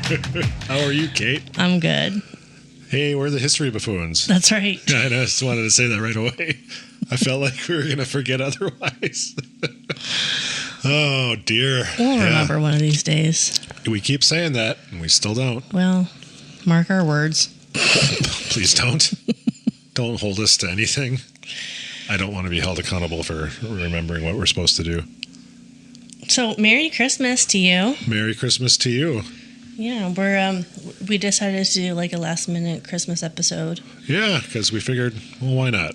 How are you, Kate? I'm good. Hey, we're the History Buffoons. That's right. Yeah, I just wanted to say that right away. I felt like we were going to forget otherwise. Oh, dear. We'll remember one of these days. We keep saying that, and we still don't. Well, mark our words. Please don't. Don't hold us to anything. I don't want to be held accountable for remembering what we're supposed to do. So, Merry Christmas to you. Merry Christmas to you. Yeah, we decided to do like a last minute Christmas episode. Yeah, because we figured, well, why not?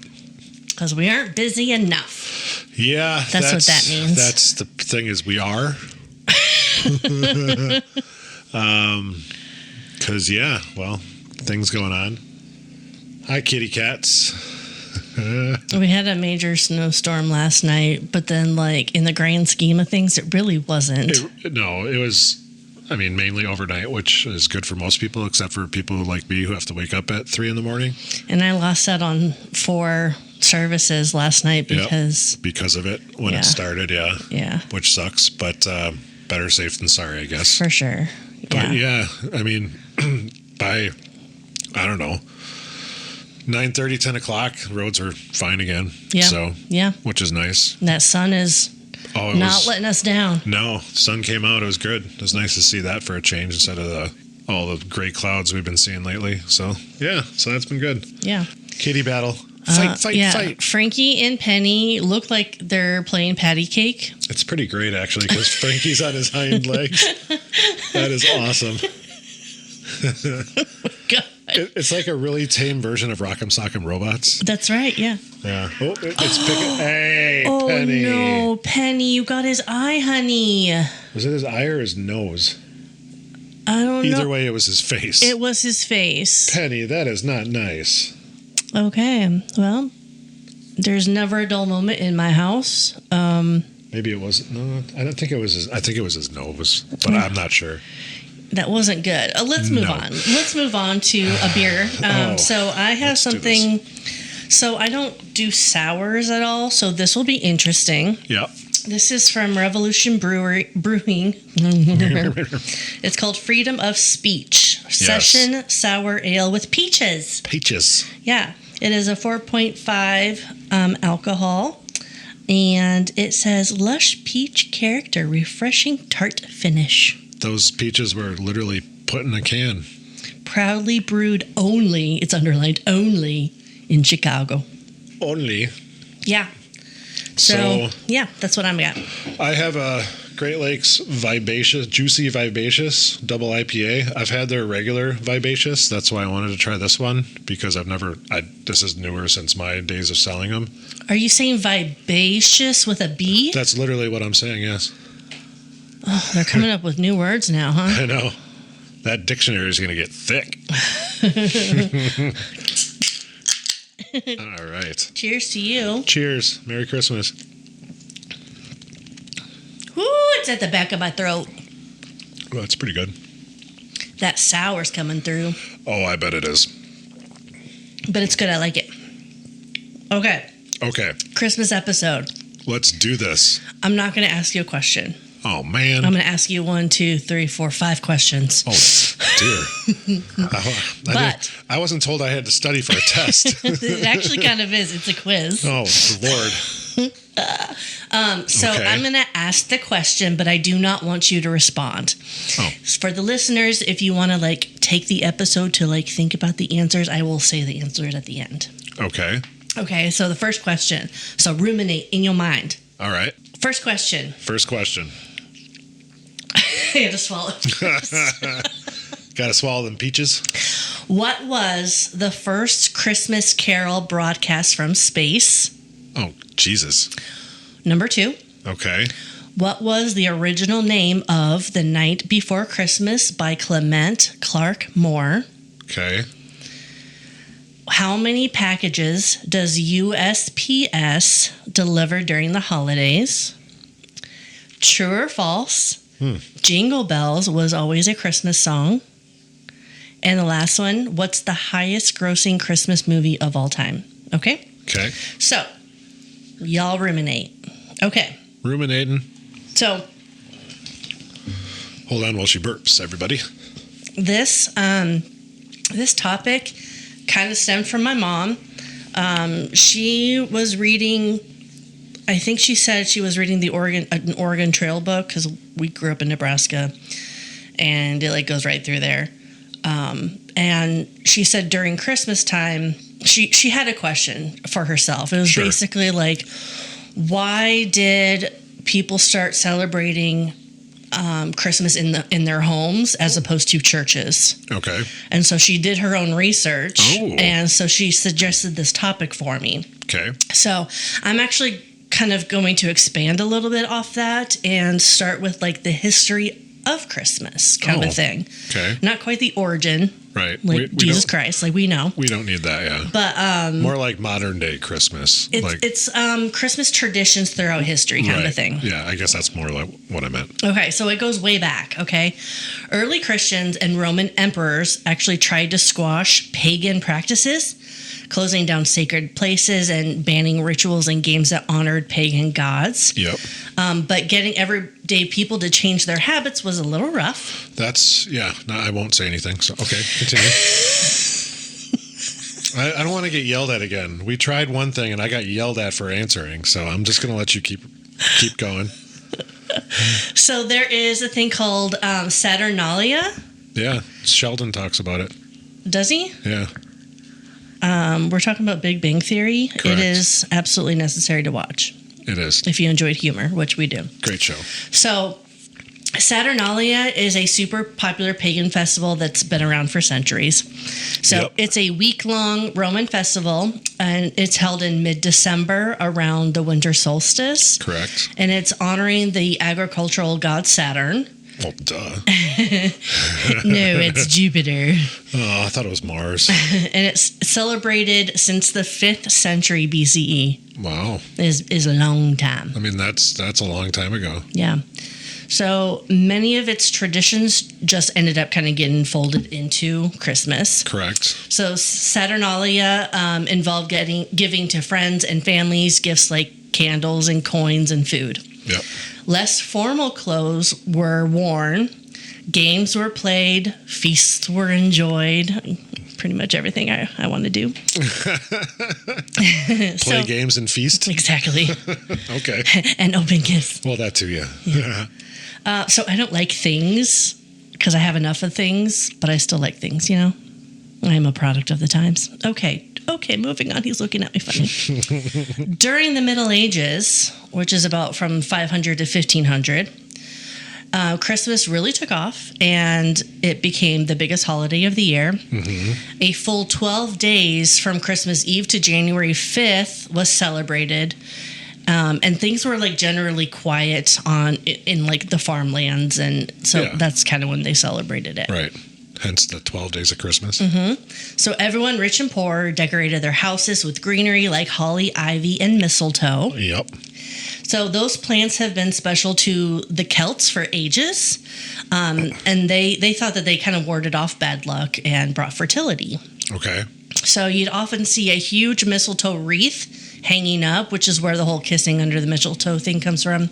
Because we aren't busy enough. Yeah, that's what that means. That's the thing is we are. Because things going on. Hi, kitty cats. We had a major snowstorm last night, but then, like, in the grand scheme of things, it really wasn't. It was, mainly overnight, which is good for most people, except for people like me who have to wake up at 3 a.m. And I lost out on 4 services last night because of it when it started, yeah, which sucks, but better safe than sorry, I guess. For sure. But by, I don't know, 9:30, 10 o'clock, roads are fine again. Yeah. So, which is nice. That sun is not letting us down. No, sun came out. It was good. It was nice to see that for a change instead of all the gray clouds we've been seeing lately. So, so that's been good. Yeah. Kitty battle. Fight. Frankie and Penny look like they're playing patty cake. It's pretty great, actually, because Frankie's on his hind legs. That is awesome. Oh, God. It's like a really tame version of Rock'em Sock'em Robots. That's right, yeah. Yeah. Oh, it's picking. Hey, oh, Penny. Oh, no, Penny, you got his eye, honey. Was it his eye or his nose? I don't know. Either way, it was his face. It was his face. Penny, that is not nice. Okay, well, there's never a dull moment in my house. Maybe it wasn't. No, I don't think it was his. I think it was his nose, but I'm not sure. That wasn't good. Let's move on. Let's move on to a beer. So I have something. So I don't do sours at all. So this will be interesting. Yep. This is from Revolution Brewing. It's called Freedom of Speech. Session Sour Ale with Peaches. Peaches. Yeah. It is a 4.5 alcohol. And it says lush peach character, refreshing tart finish. Those peaches were literally put in a can. Proudly brewed only, it's underlined only, in Chicago. Only? Yeah. So that's what I'm got. I have a Great Lakes Juicy Vivacious double IPA. I've had their regular Vivacious. That's why I wanted to try this one, because this is newer since my days of selling them. Are you saying vivacious with a B? That's literally what I'm saying, yes. Oh, they're coming up with new words now, huh? I know. That dictionary is going to get thick. All right. Cheers to you. Cheers. Merry Christmas. Whoo, it's at the back of my throat. Well, that's pretty good. That sour's coming through. Oh, I bet it is. But it's good. I like it. Okay. Christmas episode. Let's do this. I'm not going to ask you a question. Oh, man. I'm going to ask you 1, 2, 3, 4, 5 questions. Oh, dear. I wasn't told I had to study for a test. It actually kind of is. It's a quiz. Oh, Lord. I'm going to ask the question, but I do not want you to respond. Oh. For the listeners, if you want to take the episode to think about the answers, I will say the answers at the end. Okay. Okay, so the first question. So ruminate in your mind. All right. First question. I had to swallow. Got to swallow them peaches. What was the first Christmas carol broadcast from space? Oh, Jesus. Number 2. Okay. What was the original name of The Night Before Christmas by Clement Clark Moore? Okay. How many packages does USPS deliver during the holidays? True or false? Jingle Bells was always a Christmas song. And the last one, what's the highest grossing Christmas movie of all time? Okay? Okay. So, y'all ruminate. Okay. Ruminating. So. Hold on while she burps, everybody. This topic kind of stemmed from my mom. She was reading, I think she said she was reading an Oregon Trail book, because we grew up in Nebraska, and it like goes right through there. And she said during Christmas time, she had a question for herself. It was basically like, why did people start celebrating Christmas in their homes as opposed to churches? Okay. And so she did her own research, and so she suggested this topic for me. Okay. So I'm actually kind of going to expand a little bit off that and start with like the history of Christmas kind of a thing. Okay. Not quite the origin. Right. Like we Jesus Christ, like we know. We don't need that, yeah. But more like modern day Christmas. It's Christmas traditions throughout history kind of a thing. Yeah, I guess that's more like what I meant. Okay, so it goes way back, okay? Early Christians and Roman emperors actually tried to squash pagan practices, closing down sacred places and banning rituals and games that honored pagan gods. Yep. But getting everyday people to change their habits was a little rough. No, I won't say anything. So, okay, continue. I don't want to get yelled at again. We tried one thing and I got yelled at for answering. So I'm just going to let you keep going. So there is a thing called Saturnalia. Yeah, Sheldon talks about it. Does he? Yeah. We're talking about Big Bang Theory. Correct. It is absolutely necessary to watch. It is. If you enjoyed humor, which we do. Great show. So, Saturnalia is a super popular pagan festival that's been around for centuries. So, It's a week-long Roman festival, and it's held in mid-December around the winter solstice. Correct. And it's honoring the agricultural god Saturn. Well, duh. No, it's Jupiter. Oh, I thought it was Mars. And it's celebrated since the 5th century BCE. Wow. Is a long time. I mean, that's a long time ago. Yeah. So many of its traditions just ended up kind of getting folded into Christmas. Correct. So Saturnalia involved giving to friends and families gifts like candles and coins and food. Yep. Less formal clothes were worn, games were played, feasts were enjoyed. Pretty much everything I want to do. Play games and feast? Exactly. Okay. And open gifts. Well, that too, yeah. So I don't like things because I have enough of things, but I still like things, you know? I am a product of the times. Okay, moving on. He's looking at me funny. During the Middle Ages, which is about from 500 to 1500, Christmas really took off, and it became the biggest holiday of the year. Mm-hmm. A full 12 days from Christmas Eve to January 5th was celebrated, and things were like generally quiet in like the farmlands, and so that's kind of when they celebrated it. Right. Hence the 12 days of Christmas. Mm-hmm. So everyone, rich and poor, decorated their houses with greenery like holly, ivy, and mistletoe. Yep. So those plants have been special to the Celts for ages, and they thought that they kind of warded off bad luck and brought fertility. Okay. So you'd often see a huge mistletoe wreath hanging up, which is where the whole kissing under the mistletoe thing comes from.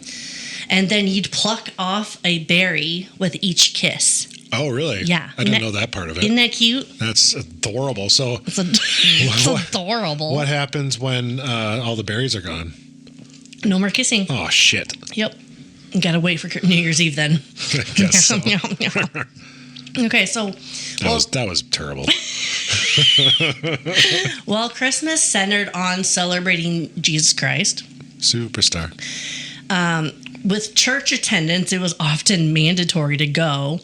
And then you'd pluck off a berry with each kiss. Oh, really? Yeah. I didn't know that part of it. Isn't that cute? That's adorable. So it's adorable. What happens when all the berries are gone? No more kissing. Oh, shit. Yep. You gotta wait for New Year's Eve then. I guess so. Okay, so... That was terrible. Well, Christmas centered on celebrating Jesus Christ. Superstar. With church attendance, it was often mandatory to go,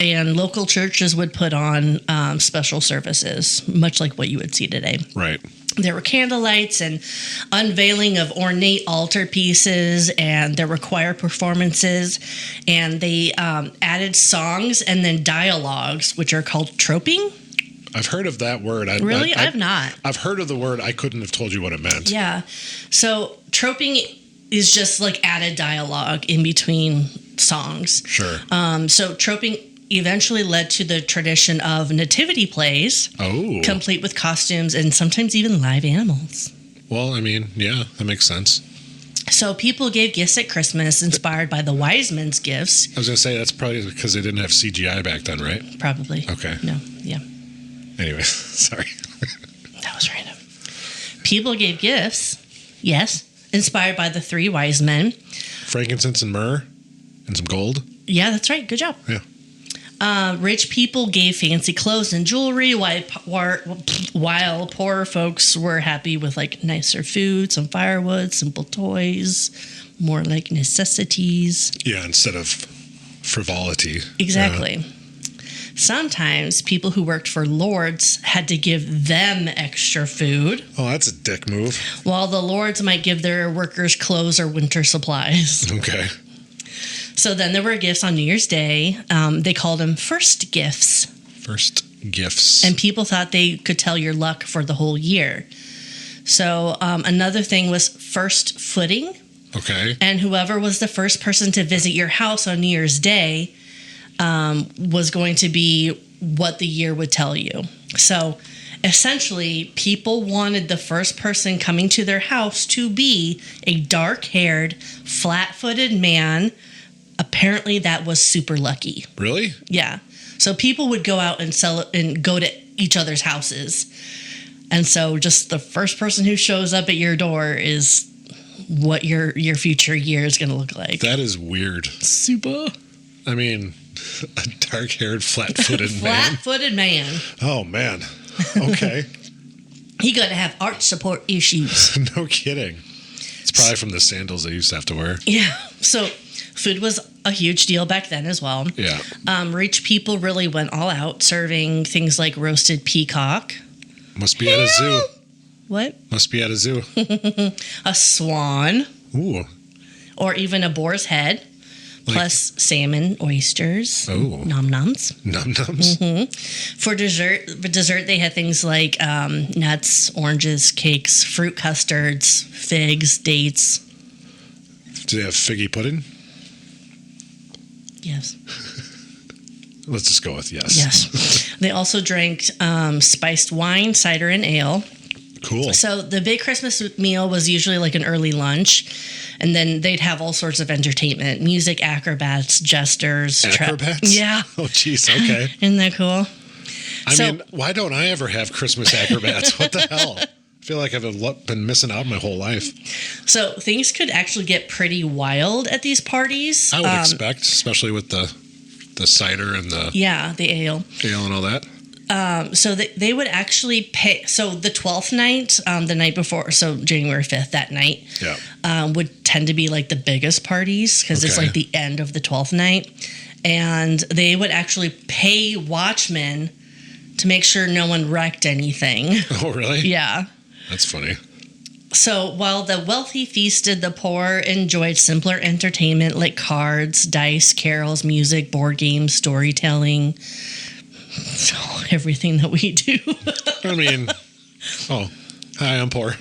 and local churches would put on special services, much like what you would see today. Right. There were candlelights and unveiling of ornate altar pieces, and there were choir performances, and they added songs and then dialogues, which are called troping. I've heard of that word. I've not. I've heard of the word. I couldn't have told you what it meant. Yeah. So troping is just like added dialogue in between songs. Sure. So troping eventually led to the tradition of nativity plays, complete with costumes and sometimes even live animals. Well, I mean, yeah, that makes sense. So people gave gifts at Christmas inspired by the wise men's gifts. I was going to say, that's probably because they didn't have CGI back then, right? Probably. Okay. No, yeah. Anyway, sorry. That was random. People gave gifts, yes, inspired by the three wise men. Frankincense and myrrh and some gold. Yeah, that's right. Good job. Yeah. Rich people gave fancy clothes and jewelry, while poor folks were happy with like nicer food, some firewood, simple toys, more like necessities. Yeah, instead of frivolity. Exactly. Sometimes people who worked for lords had to give them extra food, Oh, that's a dick move. while the lords might give their workers clothes or winter supplies. Okay. So then there were gifts on New Year's Day. They called them first gifts. First gifts. And people thought they could tell your luck for the whole year. So another thing was first footing. Okay. And whoever was the first person to visit your house on New Year's Day was going to be what the year would tell you. So essentially, people wanted the first person coming to their house to be a dark-haired, flat-footed man. Apparently, that was super lucky. Really? Yeah. So people would go out and sell and go to each other's houses. And so just the first person who shows up at your door is what your future year is going to look like. That is weird. Super. I mean, a dark-haired, flat-footed man. Flat-footed man. Oh, man. Okay. He got to have arch support issues. No kidding. It's probably from the sandals they used to have to wear. Yeah. So food was a huge deal back then as well. Yeah. Rich people really went all out, serving things like roasted peacock. Must be at a zoo. What? Must be at a zoo. A swan. Ooh. Or even a boar's head. Like, plus salmon, oysters, nom-noms. Nom-noms. For dessert, they had things like nuts, oranges, cakes, fruit custards, figs, dates. Do they have figgy pudding? Yes. Let's just go with yes. Yes. They also drank spiced wine, cider, and ale. Cool. So the big Christmas meal was usually like an early lunch. And then they'd have all sorts of entertainment, music, acrobats, jesters. Acrobats? Yeah. Oh, jeez. Okay. Isn't that cool? I mean, why don't I ever have Christmas acrobats? What the hell? I feel like I've been missing out my whole life. So things could actually get pretty wild at these parties. I would expect, especially with the cider and the ale and all that. So they would actually pay. So the 12th night, the night before, so January 5th, that night, would tend to be like the biggest parties because it's like the end of the 12th night. And they would actually pay watchmen to make sure no one wrecked anything. Oh, really? Yeah. That's funny. So while the wealthy feasted, the poor enjoyed simpler entertainment like cards, dice, carols, music, board games, storytelling. So everything that we do. I mean, hi, I'm poor.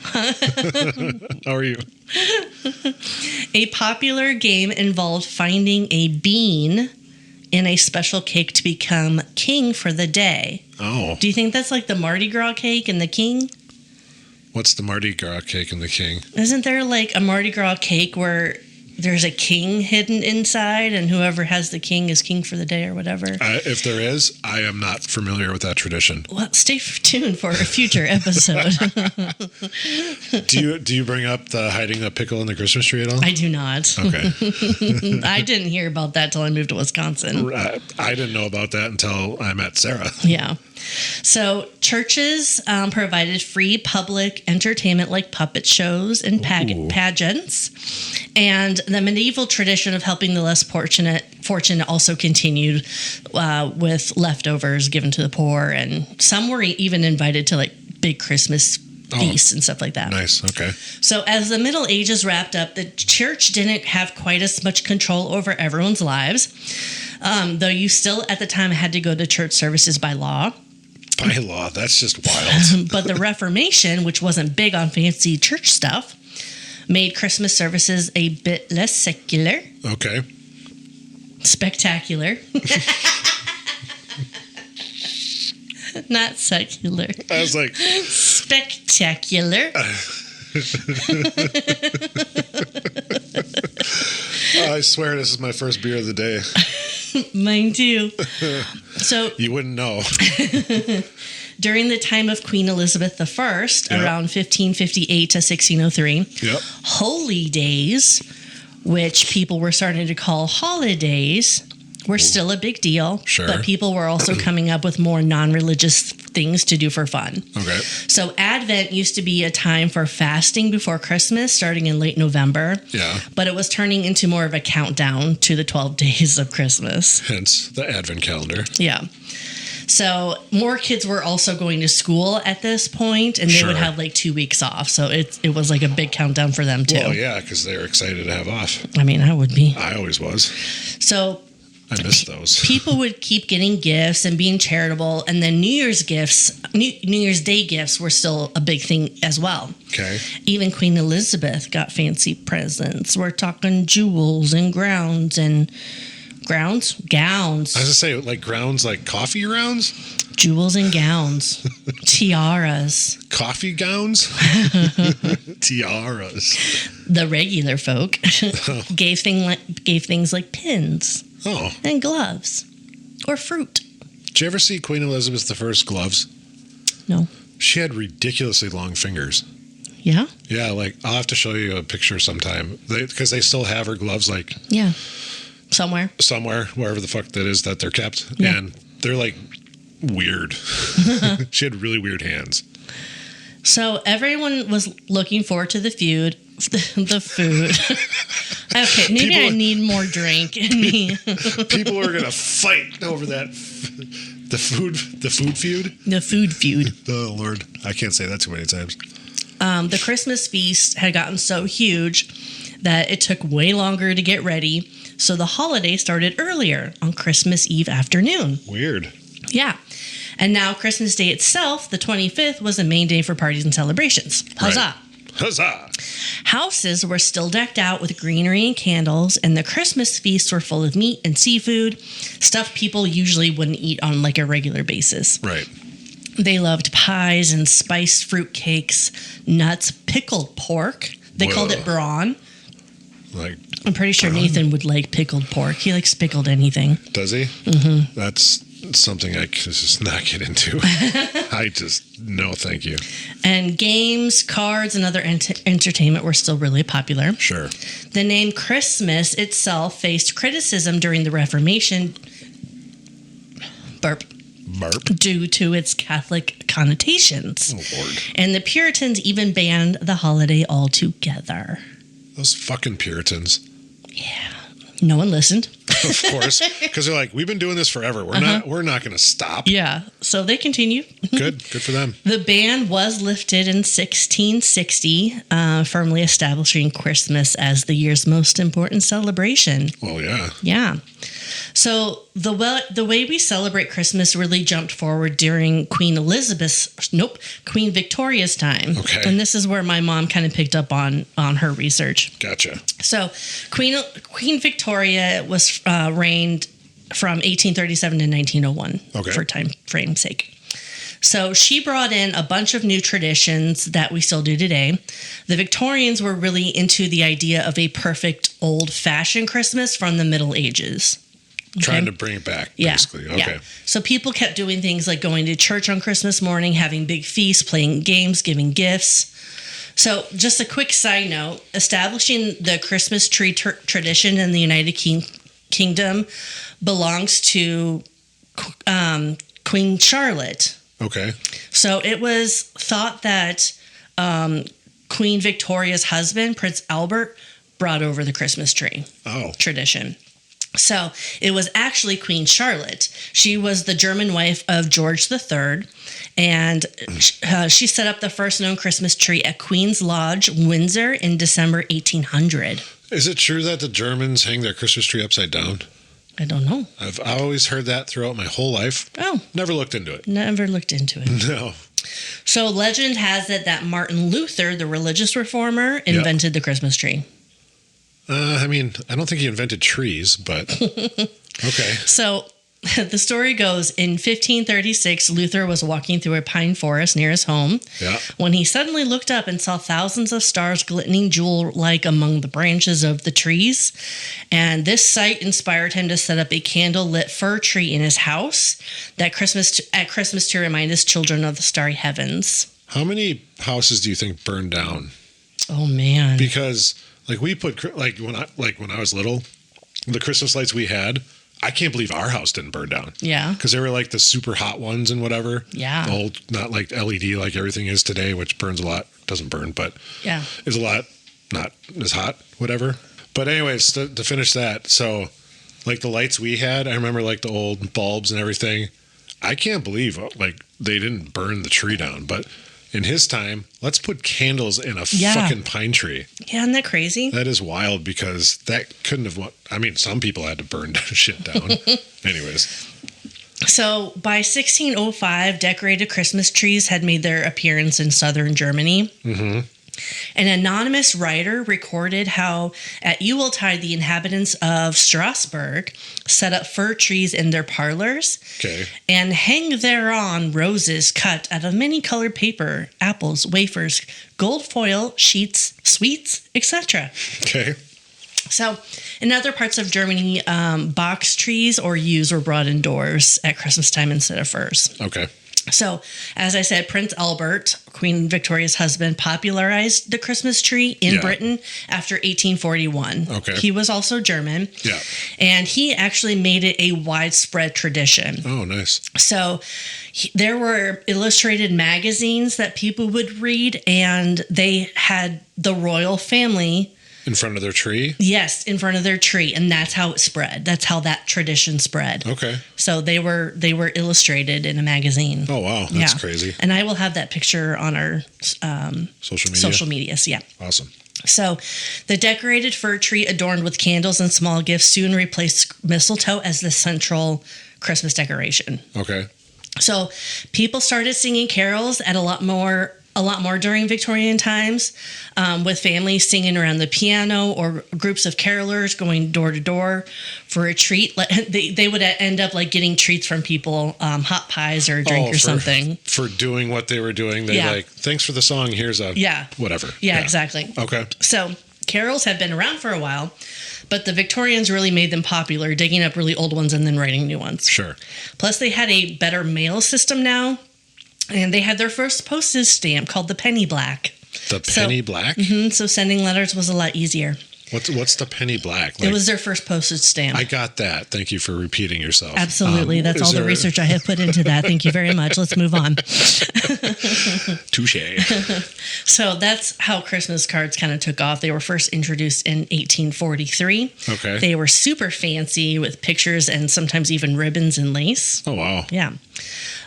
How are you? A popular game involved finding a bean in a special cake to become king for the day. Oh. Do you think that's like the Mardi Gras cake and the king? What's the Mardi Gras cake and the king? Isn't there like a Mardi Gras cake where there's a king hidden inside and whoever has the king is king for the day or whatever? If there is, I am not familiar with that tradition. Well, stay tuned for a future episode. Do you bring up the hiding a pickle in the Christmas tree at all? I do not. Okay. I didn't hear about that till I moved to Wisconsin. I didn't know about that until I met Sarah. Yeah. So churches provided free public entertainment like puppet shows and pageants. And the medieval tradition of helping the less fortunate also continued with leftovers given to the poor. And some were even invited to like big Christmas feasts and stuff like that. Nice. Okay. So as the Middle Ages wrapped up, the church didn't have quite as much control over everyone's lives, though you still at the time had to go to church services by law. By law, that's just wild. But the Reformation, which wasn't big on fancy church stuff, made Christmas services a bit less secular. Okay. Spectacular. Not secular. I was like... Spectacular. I swear this is my first beer of the day. Mine too. So you wouldn't know. During the time of Queen Elizabeth I, around 1558 to 1603, holy days, which people were starting to call holidays, were still a big deal. Sure. But people were also coming up with more non-religious things to do for fun. Okay. So Advent used to be a time for fasting before Christmas, starting in late November. Yeah. But it was turning into more of a countdown to the 12 days of Christmas. Hence the Advent calendar. Yeah. So more kids were also going to school at this point, and they would have like 2 weeks off. So it was like a big countdown for them too. Well, yeah, because they're excited to have off. I mean, I would be. I always was. So I miss those. People would keep getting gifts and being charitable, and then New Year's Day gifts were still a big thing as well. Okay. Even Queen Elizabeth got fancy presents. We're talking jewels and gowns. I was going to say, like grounds, like coffee rounds? Jewels and gowns. Tiaras. Coffee gowns? Tiaras. The regular folk gave things like pins. Oh. And gloves. Or fruit. Did you ever see Queen Elizabeth I's gloves? No. She had ridiculously long fingers. Yeah? Yeah, like I'll have to show you a picture sometime. Because they still have her gloves like... Yeah. Somewhere, wherever the fuck that is that they're kept. Yeah. And they're like weird. She had really weird hands. So everyone was looking forward to the food. Okay, maybe I need more drink in me. People are going to fight over that. The food feud? The food feud. Oh, Lord. I can't say that too many times. The Christmas feast had gotten so huge that it took way longer to get ready. So the holiday started earlier on Christmas Eve afternoon. Weird. Yeah. And now Christmas Day itself, the 25th, was the main day for parties and celebrations. Huzzah. Right. Huzzah. Houses were still decked out with greenery and candles, and the Christmas feasts were full of meat and seafood, stuff people usually wouldn't eat on like a regular basis. Right. They loved pies and spiced fruit cakes, nuts, pickled pork. They called it brawn. Like, I'm pretty sure Nathan would like pickled pork. He likes pickled anything. Does he? Mm-hmm. That's something I could just not get into. No, thank you. And games, cards, and other entertainment were still really popular. Sure. The name Christmas itself faced criticism during the Reformation. Burp. Due to its Catholic connotations. Oh, Lord. And the Puritans even banned the holiday altogether. Those fucking Puritans. Yeah. No one listened. Of course. Because they're like, we've been doing this forever. We're not going to stop. Yeah. So they continue. Good for them. The ban was lifted in 1660, firmly establishing Christmas as the year's most important celebration. Well, yeah. Yeah. So the way we celebrate Christmas really jumped forward during Queen Victoria's time. Okay. And this is where my mom kind of picked up on her research. Gotcha. So Queen Victoria was reigned from 1837 to 1901 for time frame's sake. So she brought in a bunch of new traditions that we still do today. The Victorians were really into the idea of a perfect old-fashioned Christmas from the Middle Ages. Okay? Trying to bring it back, basically. Yeah. Okay. Yeah. So people kept doing things like going to church on Christmas morning, having big feasts, playing games, giving gifts. So just a quick side note, establishing the Christmas tree tradition in the United Kingdom belongs to Queen Charlotte. Okay. So it was thought that Queen Victoria's husband, Prince Albert, brought over the Christmas tree tradition. So it was actually Queen Charlotte. She was the German wife of George III, and she set up the first known Christmas tree at Queen's Lodge, Windsor, in December 1800. Is it true that the Germans hang their Christmas tree upside down? I don't know. I've always heard that throughout my whole life. Oh. Never looked into it. Never looked into it. No. So legend has it that Martin Luther, the religious reformer, invented the Christmas tree. I mean, I don't think he invented trees, but okay. So The story goes, in 1536, Luther was walking through a pine forest near his home when he suddenly looked up and saw thousands of stars glistening jewel-like among the branches of the trees. And this sight inspired him to set up a candle-lit fir tree in his house at Christmas to remind his children of the starry heavens. How many houses do you think burned down? Oh, man. Because we put when I was little, the Christmas lights we had, I can't believe our house didn't burn down. Yeah. Because they were the super hot ones and whatever. Yeah. The old, not like LED like everything is today, which burns a lot. Doesn't burn, but is a lot not as hot, whatever. But anyways, to finish that, so the lights we had, I remember the old bulbs and everything. I can't believe they didn't burn the tree down, but in his time, let's put candles in a fucking pine tree. Yeah, isn't that crazy? That is wild because that couldn't have... some people had to burn shit down. Anyways. So by 1605, decorated Christmas trees had made their appearance in southern Germany. Mm-hmm. An anonymous writer recorded how at Yuletide, the inhabitants of Strasbourg set up fir trees in their parlors and hang thereon roses cut out of many colored paper, apples, wafers, gold foil, sheets, sweets, etc. Okay. So in other parts of Germany, box trees or yews were brought indoors at Christmas time instead of firs. Okay. So, as I said, Prince Albert, Queen Victoria's husband, popularized the Christmas tree in Britain after 1841. Okay. He was also German. Yeah. And he actually made it a widespread tradition. Oh, nice. So, there were illustrated magazines that people would read, and they had the royal family... In front of their tree? Yes, in front of their tree, and that's how it spread. That's how that tradition spread. Okay. So they were illustrated in a magazine. Oh wow, that's crazy. And I will have that picture on our social medias. Yeah. Awesome. So the decorated fir tree adorned with candles and small gifts soon replaced mistletoe as the central Christmas decoration. Okay. So people started singing carols at a lot more during Victorian times, with families singing around the piano or groups of carolers going door to door for a treat. They would end up getting treats from people, hot pies or a drink or something. For doing what they were doing. They thanks for the song. Here's a whatever. Yeah, exactly. Okay. So carols have been around for a while, but the Victorians really made them popular, digging up really old ones and then writing new ones. Sure. Plus they had a better mail system now. And they had their first postage stamp called the penny black. The penny black? Mm-hmm, so sending letters was a lot easier. What's the penny black? It was their first postage stamp. I got that. Thank you for repeating yourself. Absolutely. That's all the research I have put into that. Thank you very much. Let's move on. Touche. So that's how Christmas cards kind of took off. They were first introduced in 1843. Okay. They were super fancy with pictures and sometimes even ribbons and lace. Oh, wow. Yeah.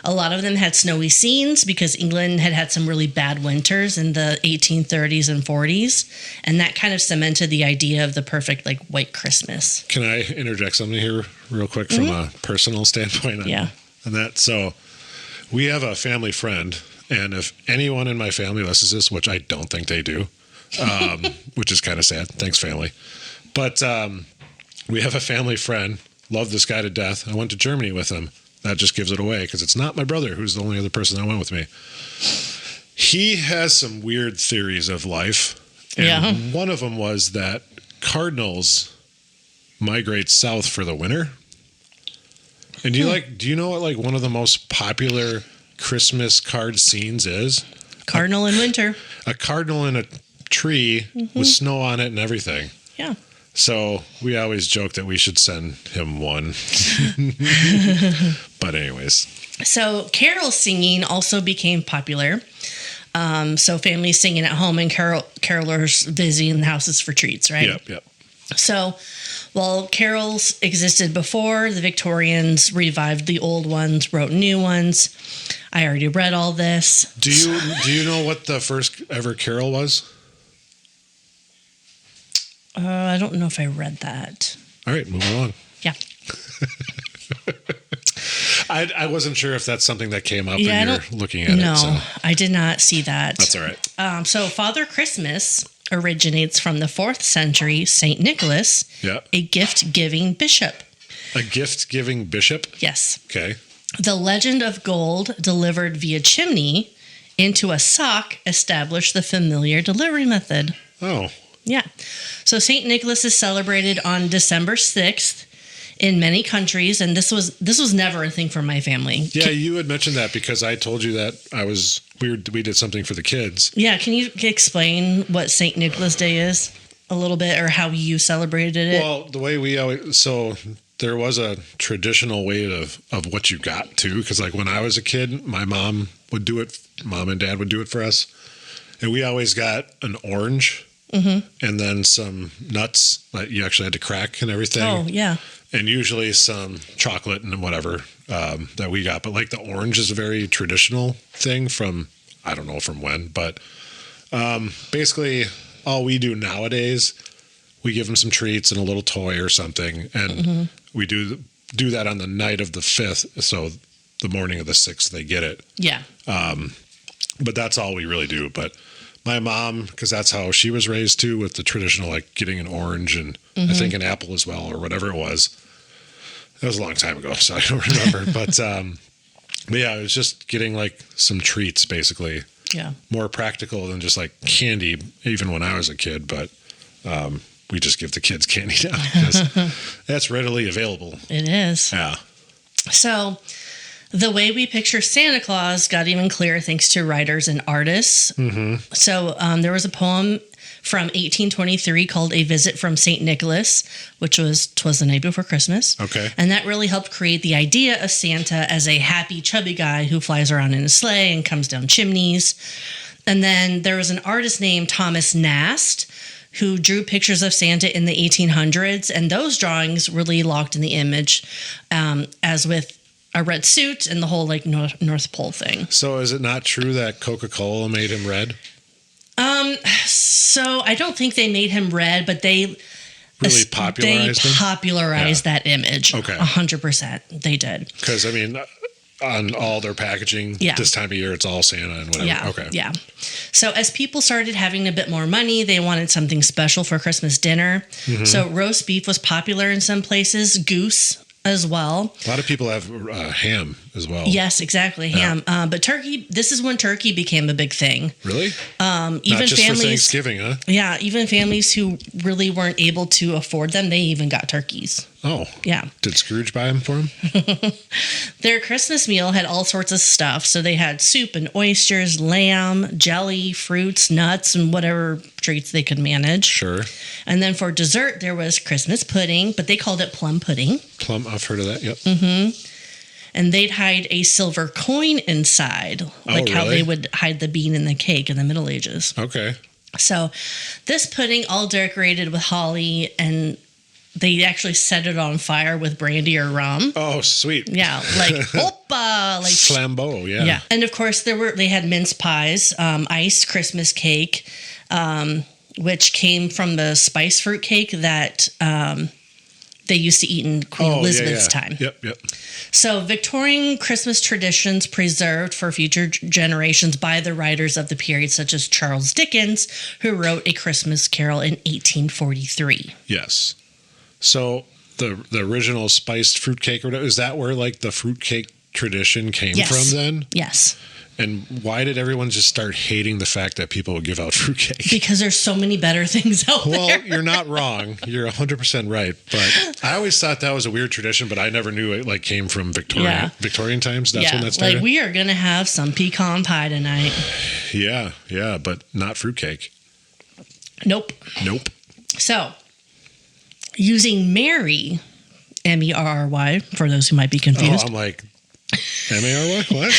A lot of them had snowy scenes because England had some really bad winters in the 1830s and 40s. And that kind of cemented the idea of the perfect white Christmas. Can I interject something here real quick from a personal standpoint? On that. So we have a family friend, and if anyone in my family listens to this, which I don't think they do, which is kind of sad. Thanks, family. But we have a family friend. Love this guy to death. I went to Germany with him. That just gives it away because it's not my brother who's the only other person that went with me. He has some weird theories of life. And one of them was that cardinals migrate south for the winter. And do you know what one of the most popular Christmas card scenes is? Cardinal in winter. A cardinal in a tree with snow on it and everything. Yeah. So we always joke that we should send him one. But anyways. So carol singing also became popular. So families singing at home and carolers visiting houses for treats, right? Yep. So while carols existed before, the Victorians revived the old ones, wrote new ones. I already read all this. Do you know what the first ever carol was? I don't know if I read that. All right, moving along. Yeah. I wasn't sure if that's something that came up when you're looking at it. No, I did not see that. That's all right. So Father Christmas originates from the 4th century St. Nicholas, a gift-giving bishop. A gift-giving bishop? Yes. Okay. The legend of gold delivered via chimney into a sock established the familiar delivery method. Oh. Yeah. So St. Nicholas is celebrated on December 6th in many countries, and this was never a thing for my family. Yeah, you had mentioned that because I told you that we did something for the kids. Yeah, can you explain what St. Nicholas Day is a little bit, or how you celebrated it? Well, the way there was a traditional way of what you got to, because like when I was a kid, my mom and dad would do it for us, and we always got an orange and then some nuts that you actually had to crack and everything. Oh, yeah. And usually some chocolate and whatever that we got. But like the orange is a very traditional thing from, I don't know from when, but basically all we do nowadays, we give them some treats and a little toy or something. And we do that on the night of the 5th. So the morning of the 6th, they get it. Yeah. But that's all we really do. But my mom, because that's how she was raised too, with the traditional, like getting an orange and I think an apple as well, or whatever it was. That was a long time ago, so I don't remember. But yeah, it was just getting like some treats, basically. Yeah. More practical than just like candy, even when I was a kid. But we just give the kids candy now because that's readily available. It is. Yeah. So the way we picture Santa Claus got even clearer thanks to writers and artists. So there was a poem from 1823 called A Visit from St. Nicholas, which was "'Twas the Night Before Christmas." Okay. And that really helped create the idea of Santa as a happy, chubby guy who flies around in a sleigh and comes down chimneys. And then there was an artist named Thomas Nast who drew pictures of Santa in the 1800s. And those drawings really locked in the image, as with a red suit and the whole like North Pole thing. So is it not true that Coca-Cola made him red? So I don't think they made him red, but they Really popularized him? popularized that image. Okay. 100%. They did. Because, I mean, on all their pagging, this time of year, it's all Santa and whatever. Yeah. Okay. Yeah. So as people started having a bit more money, they wanted something special for Christmas dinner. So roast beef was popular in some places, goose as well. A lot of people have ham as well. Yes, exactly. Ham. But turkey, this is when turkey became a big thing. Really? Even Not just families, for Thanksgiving, huh? Yeah, even families who really weren't able to afford them, they even got turkeys. Oh. Yeah. Did Scrooge buy them for him? Their Christmas meal had all sorts of stuff. So they had soup and oysters, lamb, jelly, fruits, nuts, and whatever treats they could manage. Sure. And then for dessert, there was Christmas pudding, but they called it plum pudding. Plum, I've heard of that, yep. And they'd hide a silver coin inside, like how really? they would hide the bean in the cake in the Middle Ages. Okay. So this pudding all decorated with holly, and they actually set it on fire with brandy or rum. Oh, sweet. Yeah, like oppa, like flambeau, yeah. Yeah, and of course they had mince pies, iced Christmas cake, which came from the spice fruit cake that they used to eat in Queen Elizabeth's time. Yep. So Victorian Christmas traditions preserved for future generations by the writers of the period, such as Charles Dickens, who wrote A Christmas Carol in 1843. Yes. So the original spiced fruitcake, or whatever, is that where like the fruitcake tradition came from then? Yes. And why did everyone just start hating the fact that people would give out fruitcake? Because there's so many better things out there. Well, you're not wrong. You're 100% right. But I always thought that was a weird tradition, but I never knew it like came from Victorian times. That's when that started. Like we are going to have some pecan pie tonight. Yeah, but not fruitcake. Nope. So, using Mary, Merry, for those who might be confused. Oh, I'm like, Mary? What?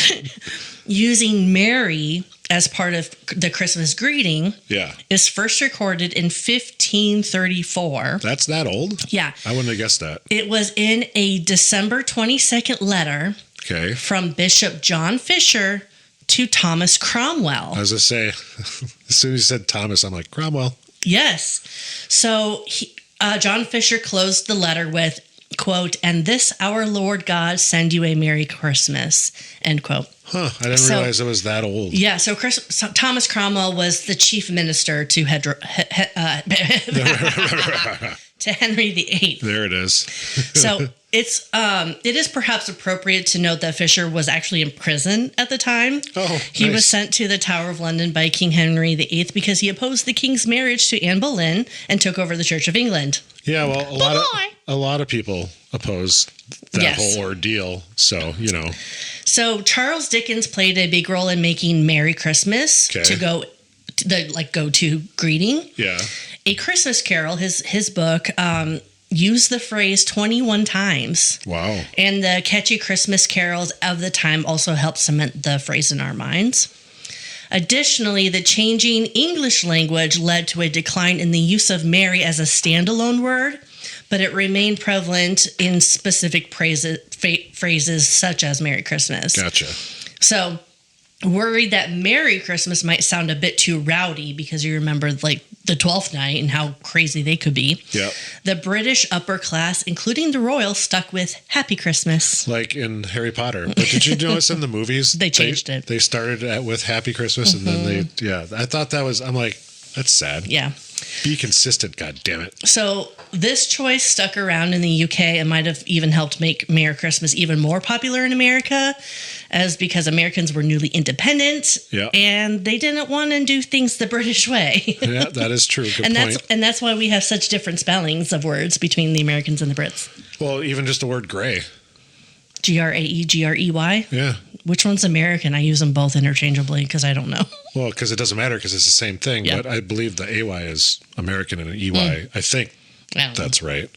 Using Mary as part of the Christmas greeting is first recorded in 1534. That's that old? Yeah. I wouldn't have guessed that. It was in a December 22nd letter from Bishop John Fisher to Thomas Cromwell. I was going to say, as soon as you said Thomas, I'm like, Cromwell. Yes. So John Fisher closed the letter with, quote, "And this our Lord God send you a Merry Christmas," end quote. Huh. I didn't realize it was that old. Yeah. So Thomas Cromwell was the chief minister to to Henry VIII. There it is. So it is perhaps appropriate to note that Fisher was actually in prison at the time. Oh, he nice. was sent to the Tower of London by King Henry VIII because he opposed the king's marriage to Anne Boleyn and took over the Church of England. Yeah, well, a lot of people oppose that whole ordeal. So, you know. So Charles Dickens played a big role in making Merry Christmas the go-to greeting. Yeah. A Christmas Carol, his book, used the phrase 21 times. Wow. And the catchy Christmas carols of the time also helped cement the phrase in our minds. Additionally, the changing English language led to a decline in the use of Merry as a standalone word, but it remained prevalent in specific phrases such as Merry Christmas. Gotcha. So, worried that Merry Christmas might sound a bit too rowdy because you remember like the 12th night and how crazy they could be. Yeah. The British upper class, including the royals, stuck with Happy Christmas. Like in Harry Potter. But did you notice in the movies? They changed it. They started with Happy Christmas and then I thought that was, I'm like, that's sad. Yeah. Be consistent, God damn it. So this choice stuck around in the UK and might have even helped make Merry Christmas even more popular in America, as because Americans were newly independent and they didn't want to do things the British way. Yeah, that is true. Good point. That's why we have such different spellings of words between the Americans and the Brits. Well, even just the word gray. Grae, Grey? Yeah. Which one's American? I use them both interchangeably because I don't know. Well, because it doesn't matter because it's the same thing. Yeah. But I believe the AY is American and an EY. I think that's right.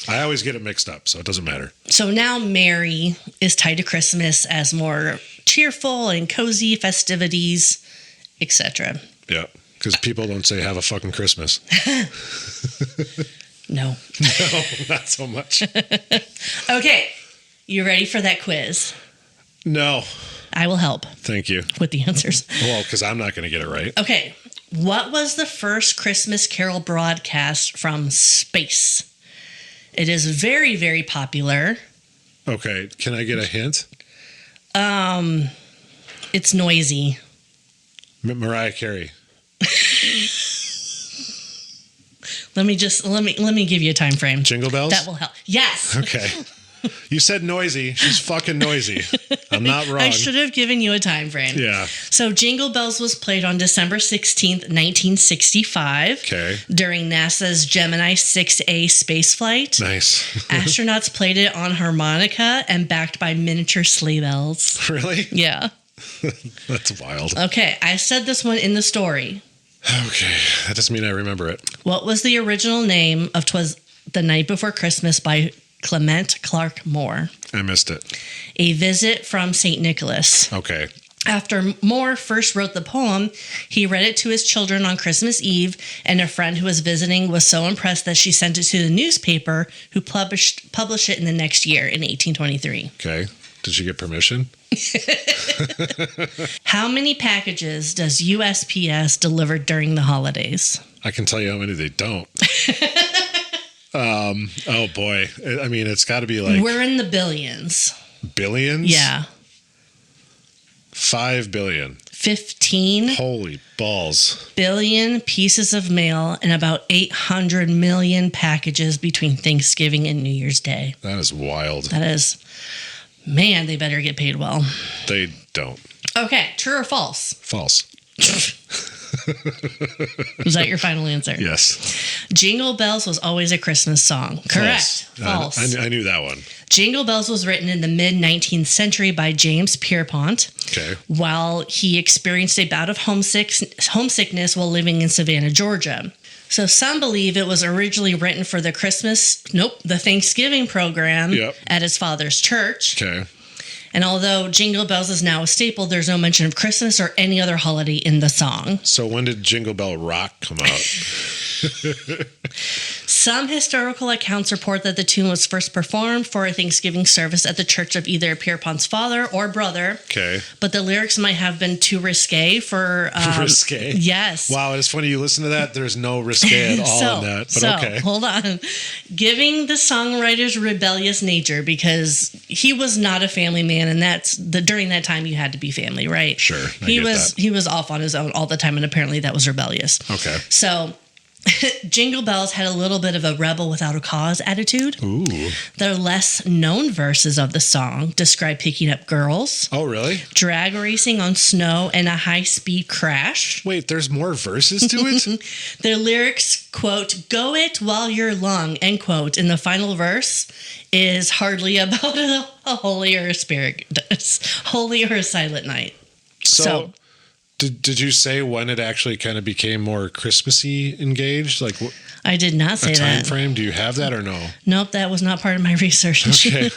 I always get it mixed up, so it doesn't matter. So now Merry is tied to Christmas as more cheerful and cozy festivities, etc. Yeah, because people don't say have a fucking Christmas. No. No, not so much. Okay. You ready for that quiz? No. I will help. Thank you. With the answers. Well, because I'm not going to get it right. Okay. What was the first Christmas Carol broadcast from space? It is very, very popular. Okay. Can I get a hint? It's noisy. Mariah Carey. Let me give you a time frame. Jingle Bells? That will help. Yes. Okay. You said noisy. She's fucking noisy. I'm not wrong. I should have given you a time frame. Yeah. So Jingle Bells was played on December 16th, 1965. Okay. During NASA's Gemini 6A spaceflight. Nice. Astronauts played it on harmonica and backed by miniature sleigh bells. Really? Yeah. That's wild. Okay. I said this one in the story. Okay. That doesn't mean I remember it. What was the original name of 'Twas the Night Before Christmas by Clement Clarke Moore? I missed it. A Visit from St. Nicholas. Okay. After Moore first wrote the poem, he read it to his children on Christmas Eve, and a friend who was visiting was so impressed that she sent it to the newspaper, who published it in the next year in 1823. Okay. Did she get permission? How many packages does USPS deliver during the holidays? I can tell you how many they don't. Oh boy. I mean, it's got to be like... We're in the billions. Billions? Yeah. 5 billion. 15 Holy balls. billion pieces of mail and about 800 million packages between Thanksgiving and New Year's Day. That is wild. That is... Man, they better get paid well. They don't. Okay, true or false? False. Was that your final answer? Yes. Jingle Bells was always a Christmas song. Correct. False. I knew that one. Jingle Bells was written in the mid-19th century by James Pierpont. Okay. While he experienced a bout of homesickness while living in Savannah, Georgia. So some believe it was originally written for the Thanksgiving program at his father's church. Okay. And although Jingle Bells is now a staple, there's no mention of Christmas or any other holiday in the song. So when did Jingle Bell Rock come out? Some historical accounts report that the tune was first performed for a Thanksgiving service at the church of either Pierpont's father or brother. Okay. But the lyrics might have been too risque for... risque? Yes. Wow, it's funny you listen to that. There's no risque at all in that. But okay. Hold on. Giving the songwriter's rebellious nature, because he was not a family man, and during that time you had to be family, right? Sure. He was off on his own all the time, and apparently that was rebellious. Okay. So Jingle Bells had a little bit of a rebel without a cause attitude. Ooh. The less known verses of the song describe picking up girls, Oh, really? drag racing on snow, and a high-speed crash. Wait, there's more verses to it? Their lyrics, quote, "Go it while you're long," end quote, in the final verse is hardly about a holy or a spirit, holy or a silent night. So did you say when it actually kind of became more Christmassy engaged? Like I did not say a time that. frame? Do you have that or no? Nope, that was not part of my research. Okay.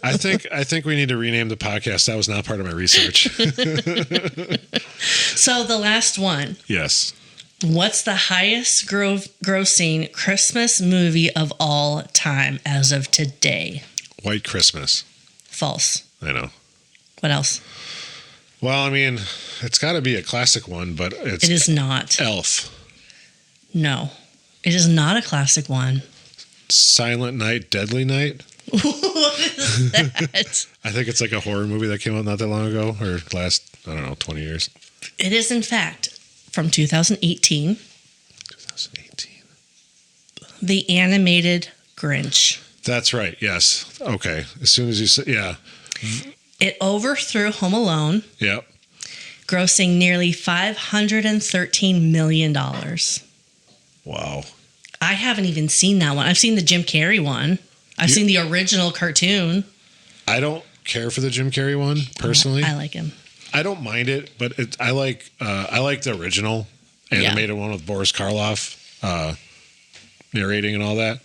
I think we need to rename the podcast. That was not part of my research. So the last one. Yes. What's the highest grossing Christmas movie of all time as of today? White Christmas. False. I know. What else? Well, I mean, it's got to be a classic one, but It is not. Elf. No. It is not a classic one. Silent Night, Deadly Night. What is that? I think it's like a horror movie that came out not that long ago, or last, I don't know, 20 years. It is, in fact, from 2018. 2018. The animated Grinch. That's right. Yes. Okay. As soon as you said, yeah. It overthrew Home Alone, Yep. grossing nearly $513 million. Wow. I haven't even seen that one. I've seen the Jim Carrey one. I've seen the original cartoon. I don't care for the Jim Carrey one personally. I like him. I don't mind it, but I like the original animated one with Boris Karloff narrating and all that.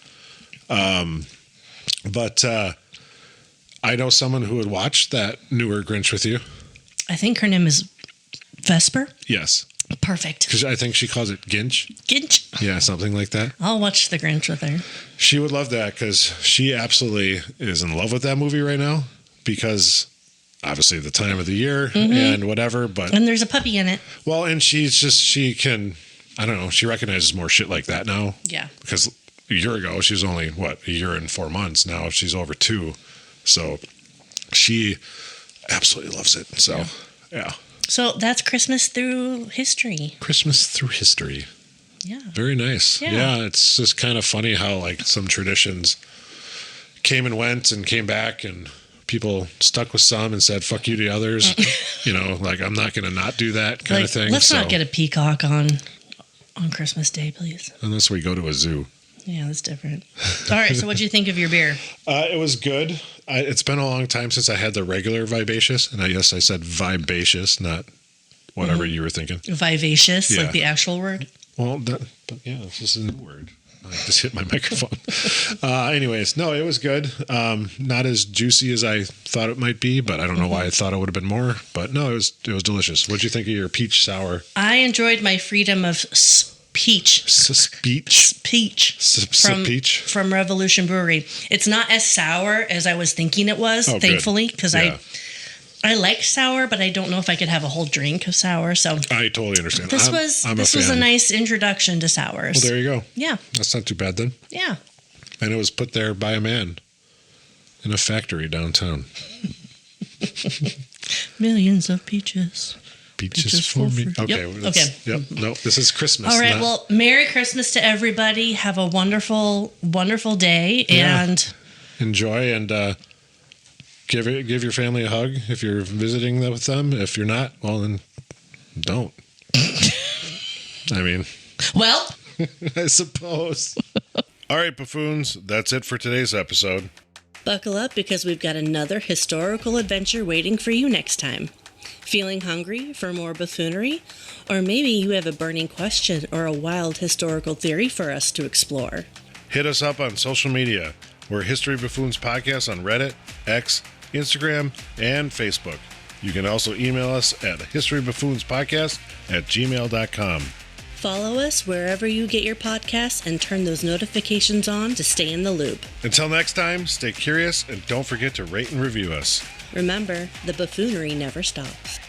But I know someone who would watch that newer Grinch with you. I think her name is Vesper. Yes. Perfect. Because I think she calls it Ginch. Grinch. Yeah, something like that. I'll watch the Grinch with her. She would love that because she absolutely is in love with that movie right now because obviously the time of the year and whatever. But And there's a puppy in it. well, and she can, I don't know, she recognizes more shit like that now. Yeah. Because a year ago, she was only, a year and 4 months. Now she's over 2. So she absolutely loves it. So, yeah. So that's Christmas through history. Christmas through history. Yeah. Very nice. Yeah. It's just kind of funny how like some traditions came and went and came back and people stuck with some and said, fuck you to others. Like I'm not going to not do that kind of thing. Let's not get a peacock on Christmas Day, please. Unless we go to a zoo. Yeah, that's different. All right, so what do you think of your beer? It was good. It's been a long time since I had the regular vivacious. And I said vivacious, not whatever you were thinking. Vivacious, Yeah. like the actual word? Well, but yeah, it's just a new word. I just hit my microphone. Anyways, no, it was good. Not as juicy as I thought it might be, but I don't know why I thought it would have been more. But no, it was delicious. What'd you think of your peach sour? I enjoyed my freedom of peach. Peach From Revolution Brewery. It's not as sour as I was thinking it was, thankfully, because I like sour, but I don't know if I could have a whole drink of sour. So I totally understand. This was a nice introduction to sours. Well, there you go. Yeah. That's not too bad then. Yeah. And it was put there by a man in a factory downtown. Millions of peaches. Peaches for me. free. Okay. Yep. Okay. Yep. No, this is Christmas. All right. Well, Merry Christmas to everybody. Have a wonderful, wonderful day. Yeah. And enjoy and give your family a hug if you're visiting with them. If you're not, well, then don't. I mean, well, I suppose. All right, buffoons. That's it for today's episode. buckle up because we've got another historical adventure waiting for you next time. Feeling hungry for more buffoonery? Or maybe you have a burning question or a wild historical theory for us to explore. Hit us up on social media. We're History Buffoons Podcast on Reddit, X, Instagram, and Facebook. You can also email us at historybuffoonspodcast@gmail.com. Follow us wherever you get your podcasts and turn those notifications on to stay in the loop. Until next time, stay curious and don't forget to rate and review us. Remember, the buffoonery never stops.